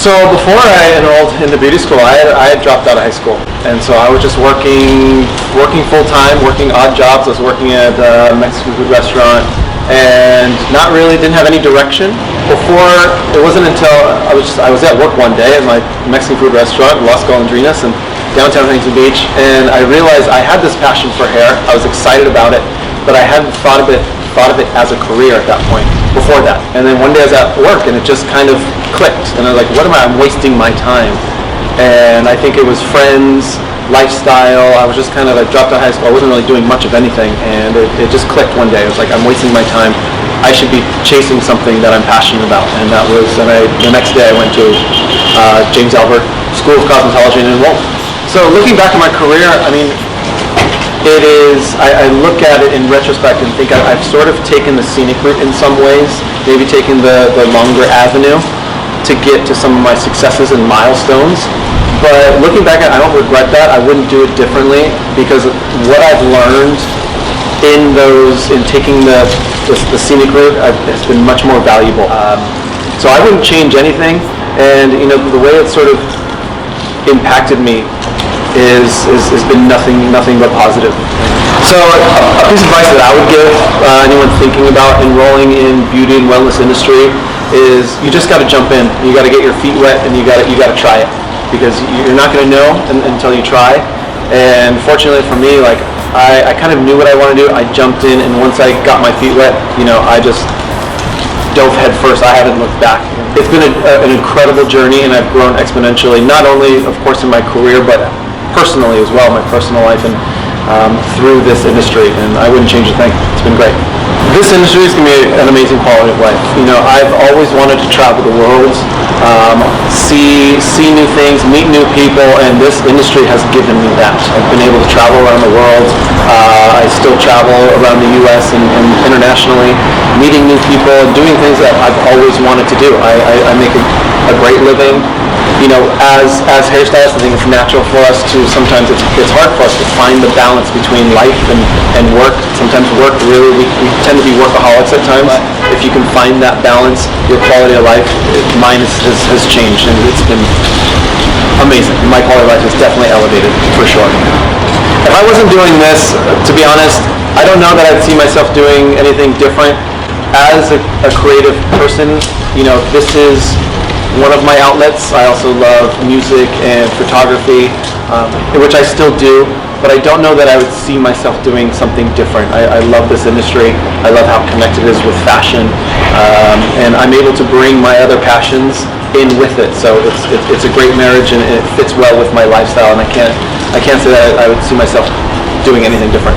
So before I enrolled in the beauty school, I had dropped out of high school, and so I was just working full time, working odd jobs. I was working at a Mexican food restaurant, and didn't have any direction. It wasn't until I was at work one day at my Mexican food restaurant in Las Golondrinas in downtown Huntington Beach, and I realized I had this passion for hair. I was excited about it, but I hadn't thought of it as a career at that point. Before that, and then one day I was at work, and it just kind of clicked, and I was like, "What am I? I'm wasting my time." And I think it was friends, lifestyle. I dropped out of high school. I wasn't really doing much of anything, and it just clicked one day. It was like, I'm wasting my time. I should be chasing something that I'm passionate about, and the next day I went to James Albert School of Cosmetology and enrolled. So looking back at my career, I mean, I look at it in retrospect and think I've sort of taken the scenic route in some ways, maybe taken the longer avenue to get to some of my successes and milestones. But looking back, I don't regret that. I wouldn't do it differently, because what I've learned in taking the scenic route has been much more valuable. So I wouldn't change anything, and the way it sort of impacted me has been nothing but positive. So a piece of advice that I would give anyone thinking about enrolling in beauty and wellness industry is you just got to jump in. You got to get your feet wet, and you got to try it, because you're not going to know until you try. And fortunately for me, like I kind of knew what I wanted to do. I jumped in, and once I got my feet wet, I just dove head first. I haven't looked back. It's been an incredible journey, and I've grown exponentially, not only of course in my career, but personally as well, my personal life, and through this industry, and I wouldn't change a thing. It's been great. This industry is going to be an amazing quality of life. I've always wanted to travel the world, see new things, meet new people, and this industry has given me that. I've been able to travel around the world. I still travel around the U.S. and internationally, meeting new people and doing things that I've always wanted to do. I make a great living. As hairstylists, I think it's natural for us to sometimes it's hard for us to find the balance between life and work. Sometimes work we tend to be workaholics at times. If you can find that balance, your quality of life, mine has changed, and it's been amazing. My quality of life is definitely elevated, for sure. If I wasn't doing this, to be honest, I don't know that I'd see myself doing anything different. As a creative person, this is one of my outlets. I also love music and photography, which I still do, but I don't know that I would see myself doing something different. I love this industry. I love how connected it is with fashion, and I'm able to bring my other passions in with it. So it's a great marriage, and it fits well with my lifestyle, and I can't say that I would see myself doing anything different.